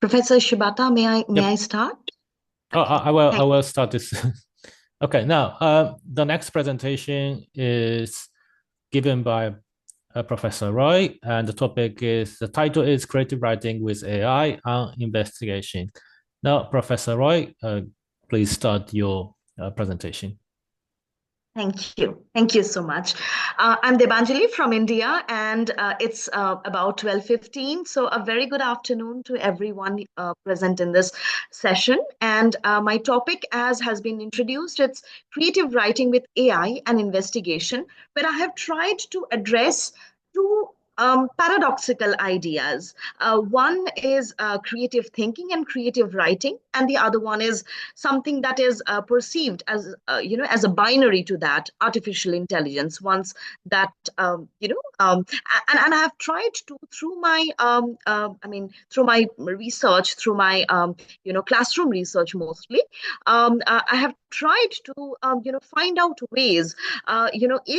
Professor Shibata, may I Yep. start? Oh, Okay, I thank will start this. Okay, now the next presentation is given by Professor Roy, and the title is Creative Writing with AI on Investigation. Now, Professor Roy, please start your presentation. thank you. Thank you so much. I'm Debanjali from India, and it's about 12:15. So a very good afternoon to everyone present in this session. And my topic, as has been introduced, it's creative writing with AI and investigation, where I have tried to address two paradoxical ideas. One is creative thinking and creative writing, and the other one is something that is perceived as as a binary to that artificial intelligence. Once that and I have tried to through my through my research, through my classroom research mostly. I have tried to find out ways,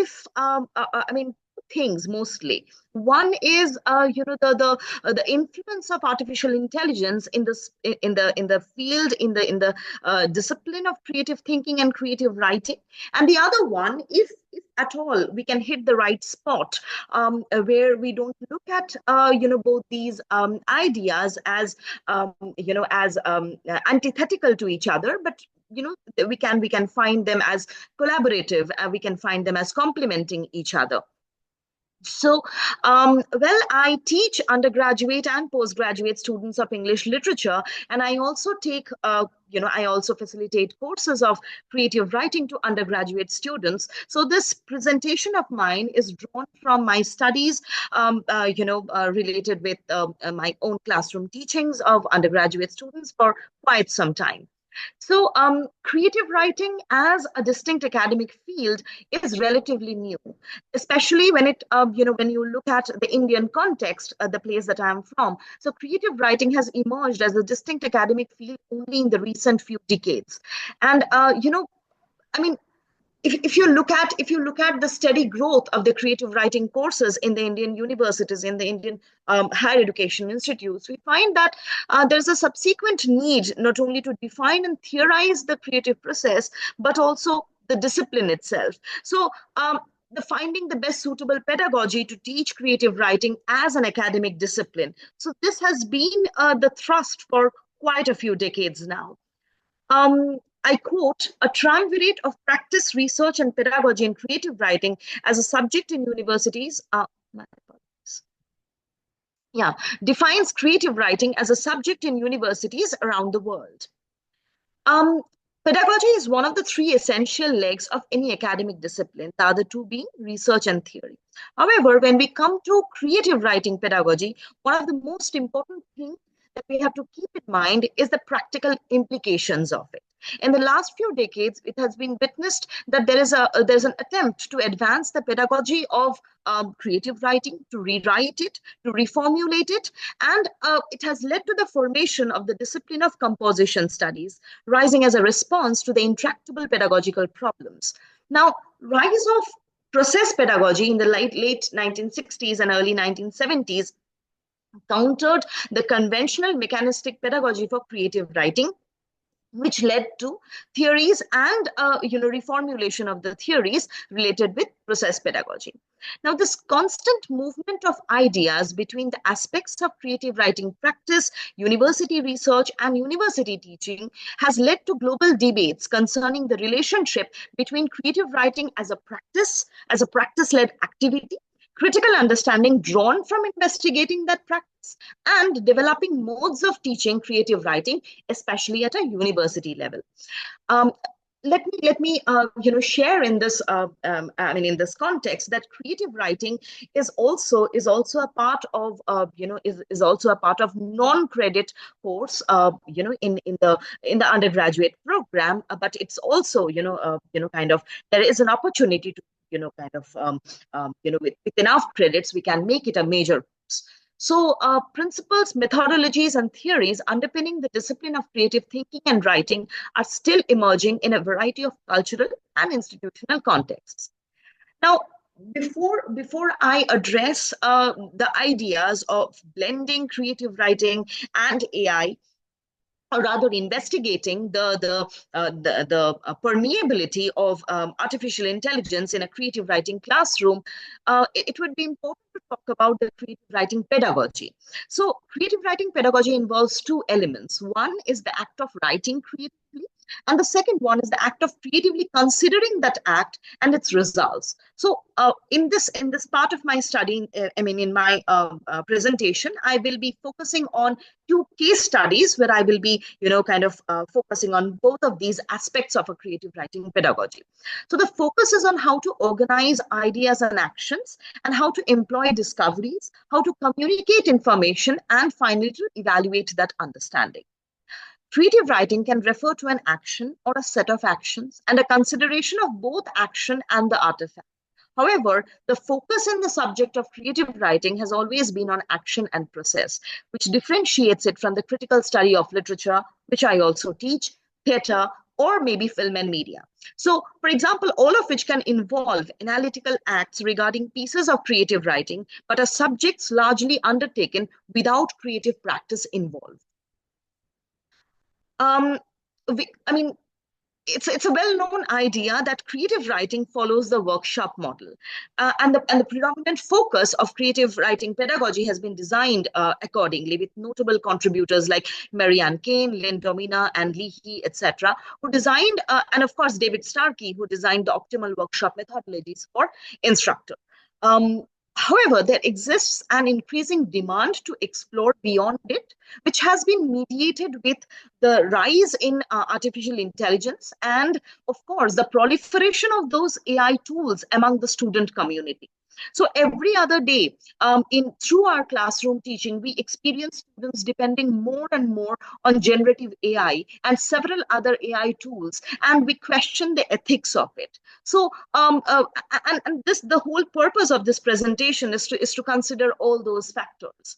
if I mean things mostly. One is the influence of artificial intelligence in this in the field, in the discipline of creative thinking and creative writing. And the other one, if at all we can hit the right spot, where we don't look at both these ideas as antithetical to each other, but we can find them as collaborative, we can find them as complementing each other. So, I teach undergraduate and postgraduate students of English literature, and I also I also facilitate courses of creative writing to undergraduate students. So, this presentation of mine is drawn from my studies, related with my own classroom teachings of undergraduate students for quite some time. So, creative writing as a distinct academic field is relatively new, especially when when you look at the Indian context, the place that I'm from. So, creative writing has emerged as a distinct academic field only in the recent few decades, and I mean, if you look at the steady growth of the creative writing courses in the Indian universities, in the Indian higher education institutes, we find that there's a subsequent need not only to define and theorize the creative process, but also the discipline itself. So, the finding the best suitable pedagogy to teach creative writing as an academic discipline. So, this has been the thrust for quite a few decades now. I quote, a triumvirate of practice, research, and pedagogy in creative writing as a subject in universities. My apologies. Yeah, defines creative writing as a subject in universities around the world. Um, Pedagogy is one of the three essential legs of any academic discipline, the other two being research and theory. However, when we come to creative writing pedagogy, one of the most important things that we have to keep in mind is the practical implications of it. In the last few decades, it has been witnessed that there's an attempt to advance the pedagogy of creative writing, to rewrite it, to reformulate it, and it has led to the formation of the discipline of composition studies, rising as a response to the intractable pedagogical problems. Now, rise of process pedagogy in the late 1960s and early 1970s countered the conventional mechanistic pedagogy for creative writing, which led to theories and reformulation of the theories related with process pedagogy. Now, this constant movement of ideas between the aspects of creative writing practice, university research, and university teaching has led to global debates concerning the relationship between creative writing as a practice-led activity, critical understanding drawn from investigating that practice, and developing modes of teaching creative writing, especially at a university level. Um, let me share in this in this context that creative writing is also a part of is also a part of non-credit course in the undergraduate program, but it's also kind of there is an opportunity to kind of with enough credits we can make it a major course. So, principles, methodologies, and theories underpinning the discipline of creative thinking and writing are still emerging in a variety of cultural and institutional contexts. Now, before I address the ideas of blending creative writing and AI, or rather investigating the permeability of artificial intelligence in a creative writing classroom, it would be important to talk about the creative writing pedagogy. So, creative writing pedagogy involves two elements. One is the act of writing creatively, and the second one is the act of creatively considering that act and its results. So, in this part of my study, in my presentation, I will be focusing on two case studies where I will be, kind of focusing on both of these aspects of a creative writing pedagogy. So the focus is on how to organize ideas and actions, and how to employ discoveries, how to communicate information, and finally to evaluate that understanding. Creative writing can refer to an action or a set of actions and a consideration of both action and the artifact. However, the focus in the subject of creative writing has always been on action and process, which differentiates it from the critical study of literature, which I also teach, theatre, or maybe film and media. So, for example, all of which can involve analytical acts regarding pieces of creative writing, but are subjects largely undertaken without creative practice involved. Um, I mean, it's a well-known idea that creative writing follows the workshop model, and the predominant focus of creative writing pedagogy has been designed accordingly, with notable contributors like Marianne Kane, Lynn Domina, and Lee He, etc., who designed, and of course David Starkey, who designed the optimal workshop methodologies for instructor. Um, However, there exists an increasing demand to explore beyond it, which has been mediated with the rise in artificial intelligence and, of course, the proliferation of those AI tools among the student community. So every other day, in through our classroom teaching, we experience students depending more and more on generative AI and several other AI tools, and we question the ethics of it. So, and this the whole purpose of this presentation is to consider all those factors.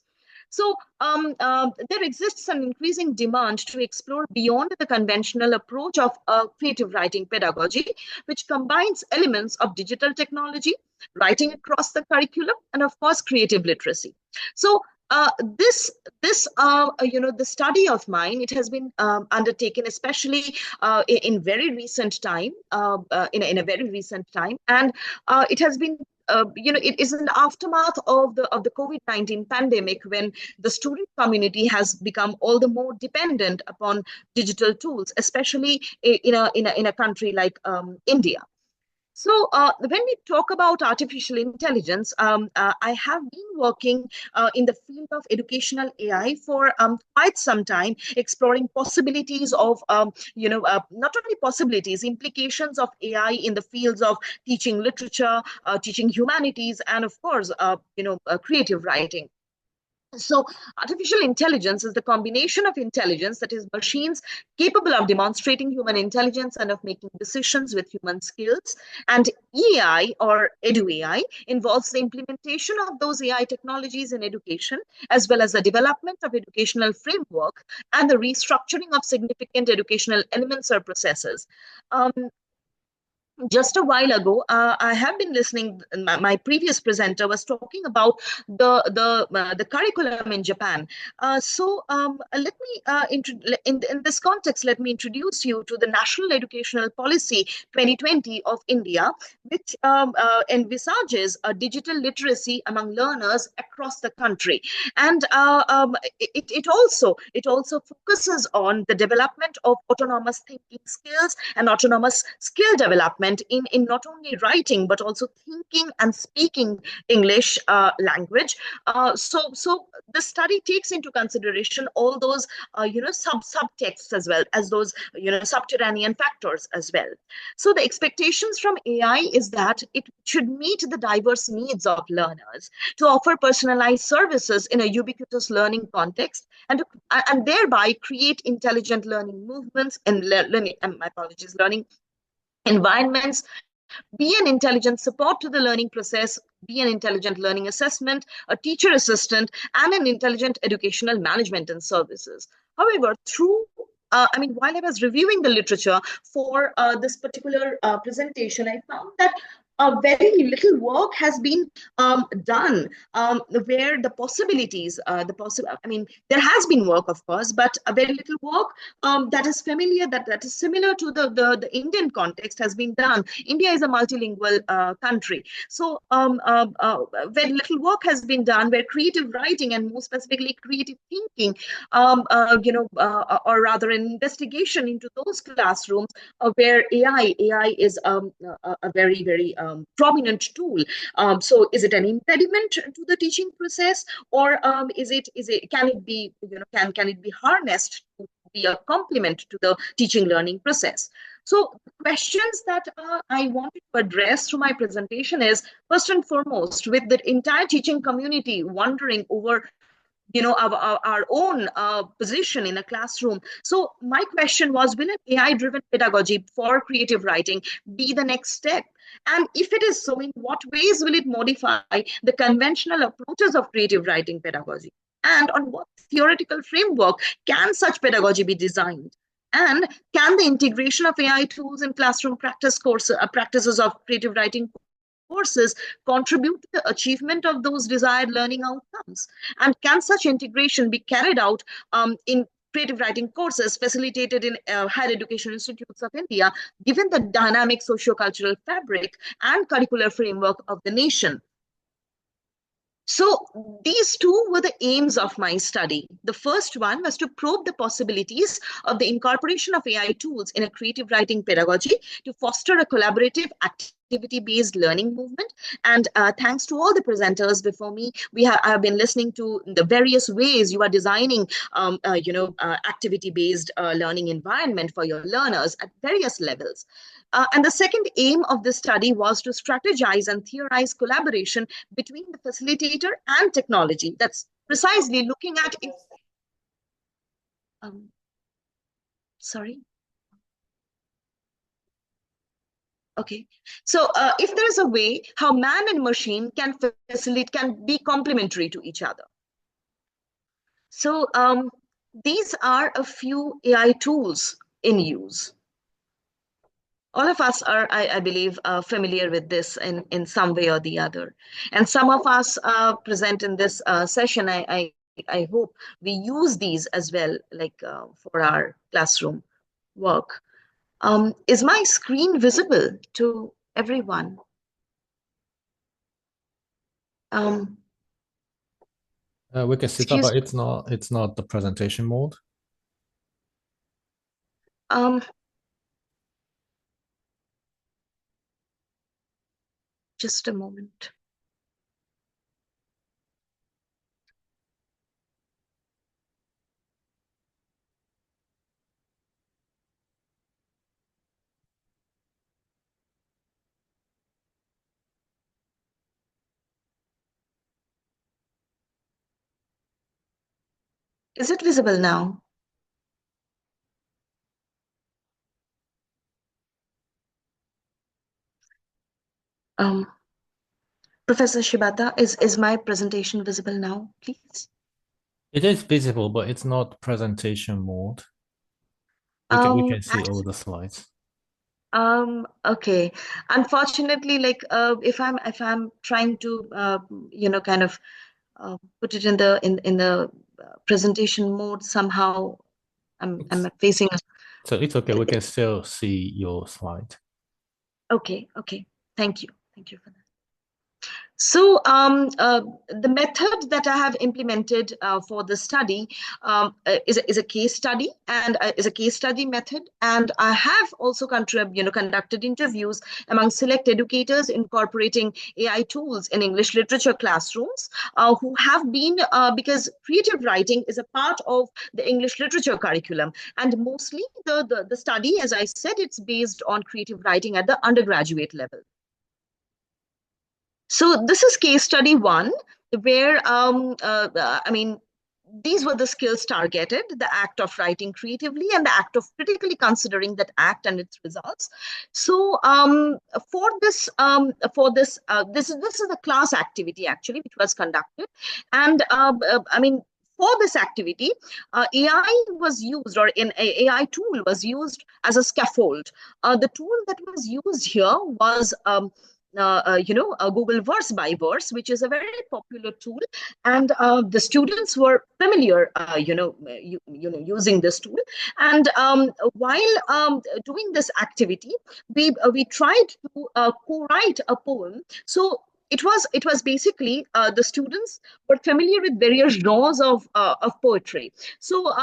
So there exists an increasing demand to explore beyond the conventional approach of creative writing pedagogy, which combines elements of digital technology, writing across the curriculum, and of course, creative literacy. So the study of mine, it has been undertaken especially in very recent time, in a very recent time, and it has been it is in the aftermath of the COVID-19 pandemic, when the student community has become all the more dependent upon digital tools, especially in a country like India. So, when we talk about artificial intelligence, I have been working in the field of educational AI for quite some time, exploring possibilities of, not only possibilities, implications of AI in the fields of teaching literature, teaching humanities, and of course, creative writing. So, artificial intelligence is the combination of intelligence, that is, machines capable of demonstrating human intelligence and of making decisions with human skills. And EI, or Edu AI, involves the implementation of those AI technologies in education, as well as the development of educational framework and the restructuring of significant educational elements or processes. Um, just a while ago, I have been listening. My previous presenter was talking about the curriculum in Japan. Let me in this context, let me introduce you to the National Educational Policy 2020 of India, which envisages a digital literacy among learners across the country, and it also focuses on the development of autonomous thinking skills and autonomous skill development in not only writing but also thinking and speaking English language. So the study takes into consideration all those subtexts, as well as those subterranean factors as well. So the expectations from AI is that it should meet the diverse needs of learners, to offer personalized services in a ubiquitous learning context, and thereby create intelligent learning movements and learning environments, be an intelligent support to the learning process, be an intelligent learning assessment, a teacher assistant, and an intelligent educational management and services. However, while I was reviewing the literature for this particular presentation, I found that very little work has been done where the possibilities, I mean, there has been work, of course, but a very little work that is familiar, that is similar to the Indian context has been done. India is a multilingual country. So very little work has been done where creative writing and more specifically creative thinking, or rather an investigation into those classrooms where AI is a very, very prominent tool. So is it an impediment to the teaching process, or can it be, can it be harnessed to be a complement to the teaching learning process? So questions that I wanted to address through my presentation is, first and foremost, with the entire teaching community wondering over our own position in a classroom. So my question was, will an AI driven pedagogy for creative writing be the next step? And if it is so, in what ways will it modify the conventional approaches of creative writing pedagogy? And on what theoretical framework can such pedagogy be designed? And can the integration of AI tools in classroom practices of creative writing courses contribute to the achievement of those desired learning outcomes? And can such integration be carried out in creative writing courses facilitated in higher education institutes of India, given the dynamic socio-cultural fabric and curricular framework of the nation? So these two were the aims of my study. The first one was to probe the possibilities of the incorporation of AI tools in a creative writing pedagogy to foster a collaborative activity-based learning movement. And thanks to all the presenters before me, I have been listening to the various ways you are designing, activity-based learning environment for your learners at various levels. And the second aim of this study was to strategize and theorize collaboration between the facilitator and technology. That's precisely looking at if, um, sorry. Okay. So if there is a way how man and machine can facilitate, can be complementary to each other. So these are a few AI tools in use. All of us are, I believe, familiar with this in some way or the other. And some of us present in this session, I hope we use these as well, like for our classroom work. Is my screen visible to everyone? Um, We can see that, excuse but it's not the presentation mode. um, just a moment. Is it visible now? Um, Professor Shibata, is my presentation visible now, please? It is visible, but it's not presentation mode. We Um, can see all the slides. Okay. Unfortunately, like if I'm trying to kind of put it in the presentation mode, somehow I'm facing a, So it's okay. We can still see your slide. okay. Thank you for that. So the method that I have implemented for the study is a case study, and is a case study method. And I have also conducted interviews among select educators incorporating AI tools in English literature classrooms who have been, because creative writing is a part of the English literature curriculum. And mostly the study, as I said, it's based on creative writing at the undergraduate level. So this is case study one, where I mean, these were the skills targeted: the act of writing creatively and the act of critically considering that act and its results. So this is the class activity actually which was conducted, and I mean. For this activity, AI was used, or an AI tool was used as a scaffold. The tool that was used here was Google Verse by Verse, which is a very popular tool, and the students were familiar, using this tool. And while doing this activity, we tried to co-write a poem. So it was basically the students were familiar with various genres of poetry. So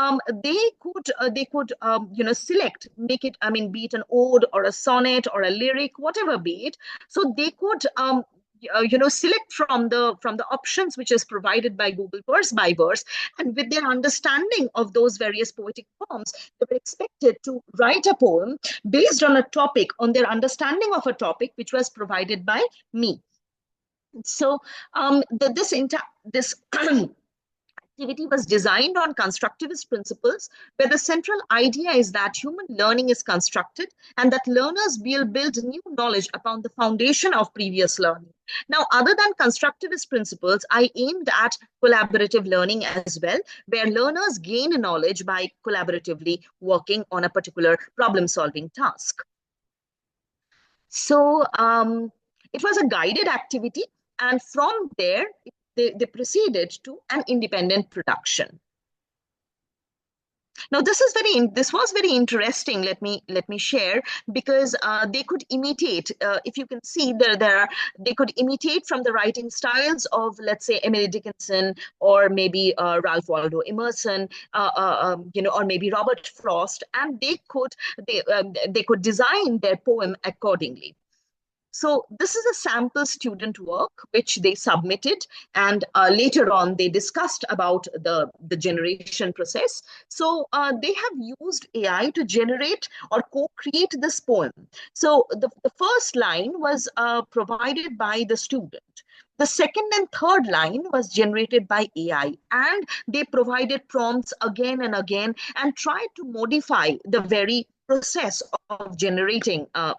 they could select, make it, I mean, be it an ode or a sonnet or a lyric, whatever be it. So they could select from the options which is provided by Google Verse by Verse, and with their understanding of those various poetic forms, they were expected to write a poem based on a topic, on their understanding of a topic which was provided by me. So this activity was designed on constructivist principles, where the central idea is that human learning is constructed and that learners will build new knowledge upon the foundation of previous learning. Now, other than constructivist principles, I aimed at collaborative learning as well, where learners gain knowledge by collaboratively working on a particular problem solving task. So it was a guided activity, and from there, they proceeded to an independent production. Now, this was very interesting. Let me share, because they could imitate. If you can see, they could imitate from the writing styles of, let's say, Emily Dickinson, or maybe Ralph Waldo Emerson, or maybe Robert Frost, and they could design their poem accordingly. So this is a sample student work which they submitted, and later on they discussed about the generation process. So they have used AI to generate or co-create this poem. So the first line was provided by the student. The second and third line was generated by AI, and they provided prompts again and again and tried to modify the very process of generating a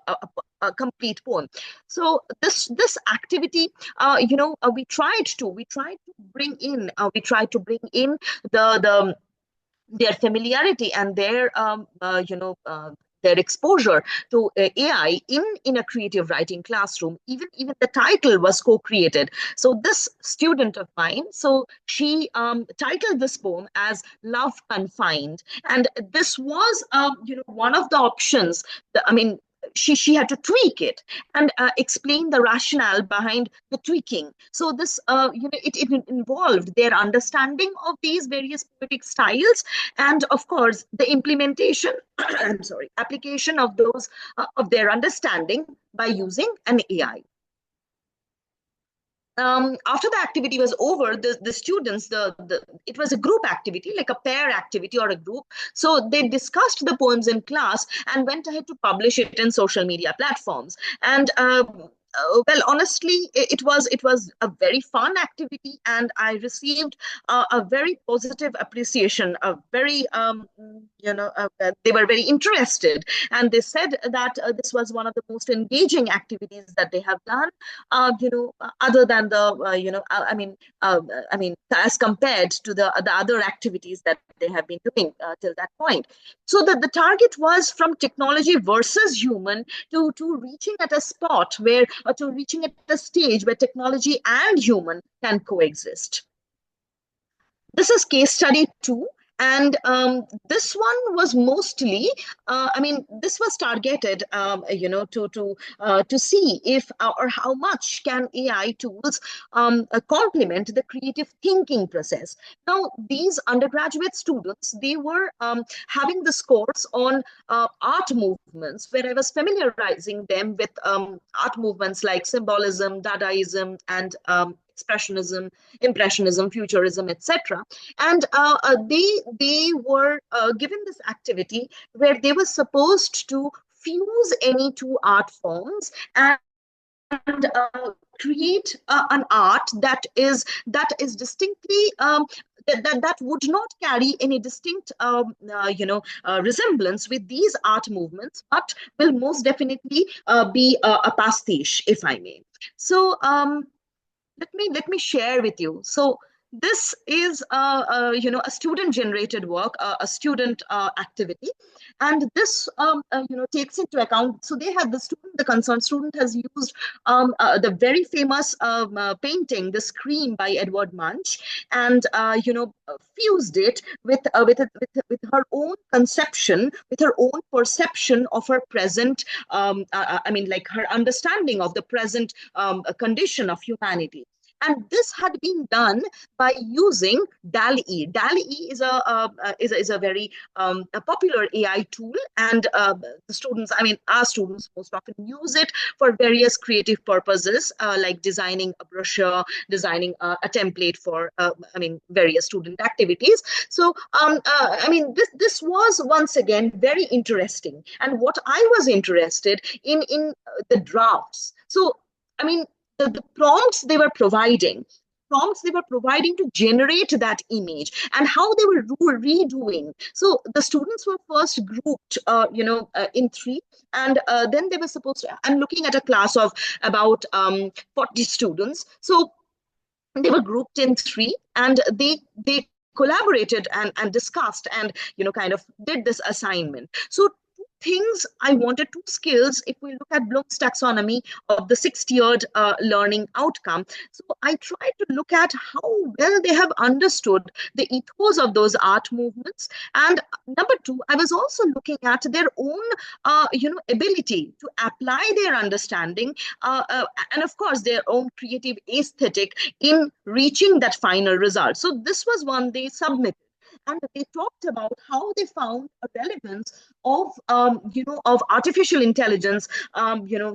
complete poem. So this activity, we tried to bring in the their familiarity and their exposure to AI in a creative writing classroom. Even the title was co-created. So this student of mine, so she titled this poem as "Love Confined," and this was one of the options. I mean, she had to tweak it and explain the rationale behind the tweaking. So this it involved their understanding of these various poetic styles, and of course the implementation I'm sorry, application of those of their understanding by using an AI. After the activity was over, the students, it was a group activity, like a pair activity or a group. So they discussed the poems in class and went ahead to publish it in social media platforms. And well, honestly, it was a very fun activity, and I received a very positive appreciation. A very they were very interested, and they said that this was one of the most engaging activities that they have done. Other than as compared to the other activities that they have been doing till that point. So the target was from technology versus human to reaching at a spot where, to reaching at a stage where technology and human can coexist. This is case study 2. And this one was mostly, this was targeted, to see if or how much can AI tools complement the creative thinking process. Now, these undergraduate students, they were having the scores on art movements, where I was familiarizing them with art movements like symbolism, Dadaism, and expressionism, impressionism, futurism, etc. And they were given this activity where they were supposed to fuse any two art forms and create an art that is distinctly that would not carry any distinct resemblance with these art movements, but will most definitely be a pastiche, if I may. So let me share with you. So this is a student generated work, a student activity, and this takes into account. So they have the concerned student has used the very famous painting, The Scream by Edward Munch, and fused it with her own conception, with her own perception of her present. I mean, like her understanding of the present condition of humanity. And this had been done by using DALL-E. DALL-E is a very a popular AI tool, and the students, I mean, our students most often use it for various creative purposes, like designing a brochure, designing a template for, I mean, various student activities. So, I mean, this was once again very interesting. And what I was interested in the drafts. So, I mean, the prompts they were providing to generate that image, and how they were redoing. So the students were first grouped in three, and then they were supposed to, I'm looking at a class of about 40 students. So they were grouped in three, and they collaborated and discussed, and kind of did this assignment. So two things I wanted, two skills, if we look at Bloom's taxonomy of the six-tiered learning outcome. So I tried to look at how well they have understood the ethos of those art movements, and number two, I was also looking at their own ability to apply their understanding, and of course their own creative aesthetic in reaching that final result. So this was one they submitted. And they talked about how they found a relevance of, of artificial intelligence,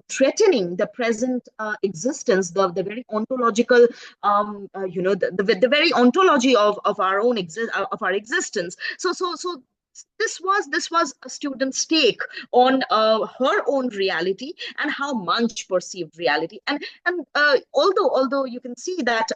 threatening the present existence, the very ontological, the very ontology of our own of our existence. So this was a student's take on her own reality and how Munch perceived reality. And although you can see that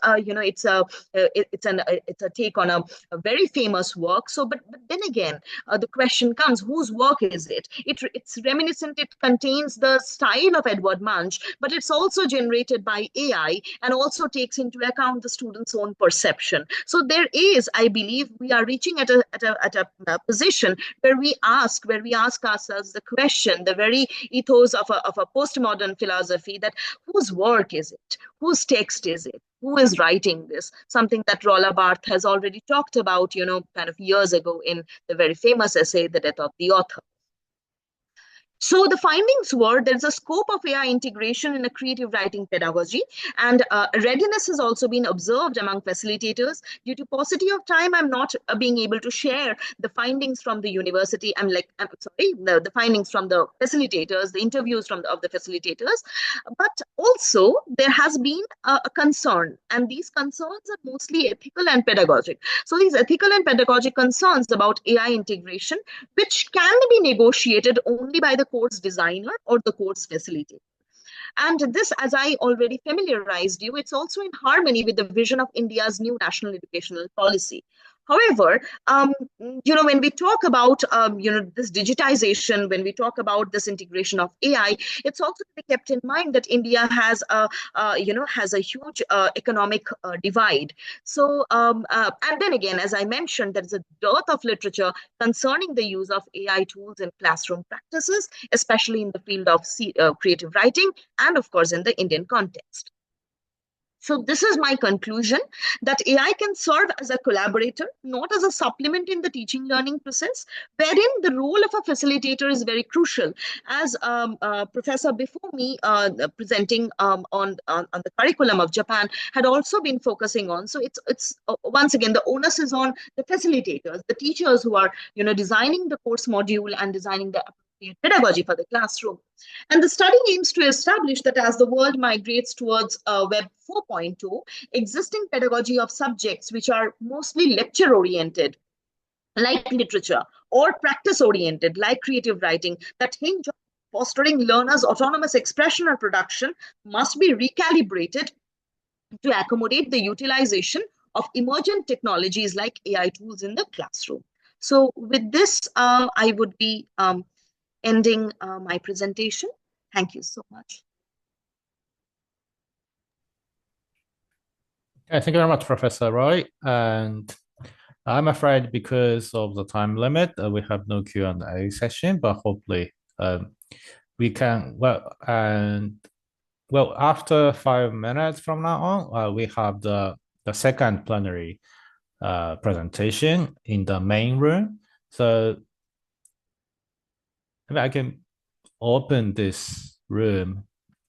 it's a take on a very famous work. So, but then again, the question comes: whose work is it? It's reminiscent. It contains the style of Edward Munch, but it's also generated by AI and also takes into account the student's own perception. So there is, I believe, we are reaching at a position where we ask ourselves the question, the very ethos of a postmodern philosophy, that whose work is it? Whose text is it? Who is writing this? Something that Rolla Barthes has already talked about, kind of years ago in the very famous essay, The Death of the Author. So the findings were there's a scope of AI integration in a creative writing pedagogy, and readiness has also been observed among facilitators. Due to paucity of time, I'm not being able to share the findings from the university. I'm sorry, the findings from the facilitators, the interviews of the facilitators. But also there has been a concern, and these concerns are mostly ethical and pedagogic. So these ethical and pedagogic concerns about AI integration, which can be negotiated only by the course designer or the course facilitator. And this, as I already familiarized you, it's also in harmony with the vision of India's new national educational policy. However, when we talk about this digitization, when we talk about this integration of AI, it's also to be kept in mind that India has a huge economic divide. So, and then again, as I mentioned, there is a dearth of literature concerning the use of AI tools in classroom practices, especially in the field of creative writing, and of course in the Indian context. So this is my conclusion, that AI can serve as a collaborator, not as a supplement in the teaching learning process, wherein the role of a facilitator is very crucial. As Professor before me presenting on the curriculum of Japan had also been focusing on. So it's once again, the onus is on the facilitators, the teachers who are designing the course module and designing the pedagogy for the classroom. And the study aims to establish that as the world migrates towards Web 4.0, existing pedagogy of subjects which are mostly lecture oriented, like literature, or practice oriented, like creative writing, that hinge on fostering learners' autonomous expression or production, must be recalibrated to accommodate the utilization of emergent technologies like AI tools in the classroom. So, with this, I would be ending my presentation. Thank you so much. Okay, thank you very much, Professor Roy. And I'm afraid because of the time limit, we have no Q&A session, but hopefully we can, after 5 minutes from now on, we have the second plenary presentation in the main room. So I can open this room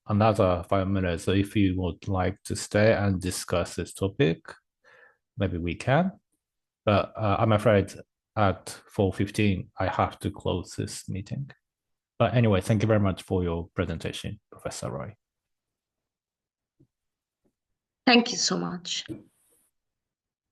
another 5 minutes. So if you would like to stay and discuss this topic, maybe we can. But I'm afraid at 4:15, I have to close this meeting. But anyway, thank you very much for your presentation, Professor Roy. Thank you so much.